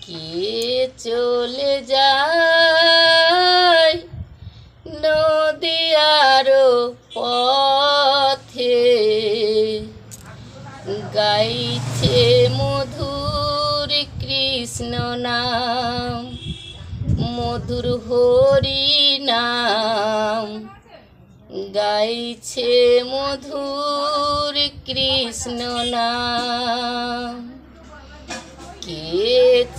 কে চলে যায় নদিয়ার পথে, গাইছে মধুর কৃষ্ণ নাম, মধুর হরি নাম, গাইছে মধুর কৃষ্ণ নাম। কে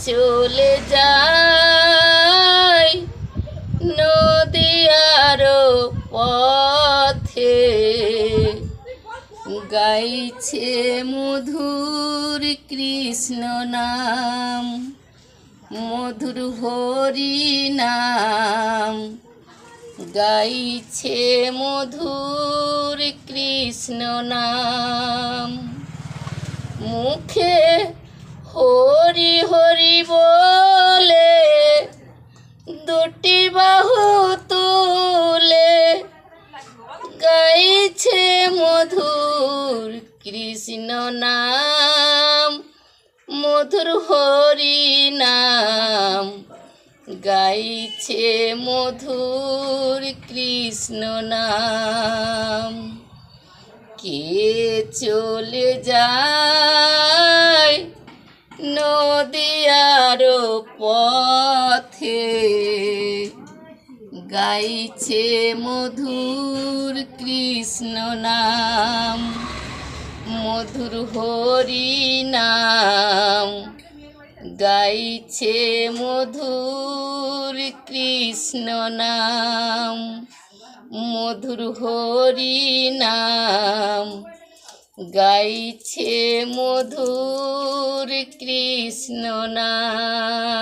চলে যায় নদিয়ার পথে, গাইছে মধুর কৃষ্ণ নাম, মধুর হরি নাম, গাইছে মধুর কৃষ্ণ নাম। মুখে হরি হরি বলে দুটি বাহু তুলে, গাইছে মধুর কৃষ্ণ নাম, মধুর হরি নাম, গাইছে মধুর কৃষ্ণ নাম। কে চলে যায় নদিয়ার পথে, গাইছে মধুর কৃষ্ণ নাম, মধুর হরি নাম, গাইছে মধুর কৃষ্ণ নাম, মধুর হরি নাম, গাইছে মধুর কৃষ্ণ নাম।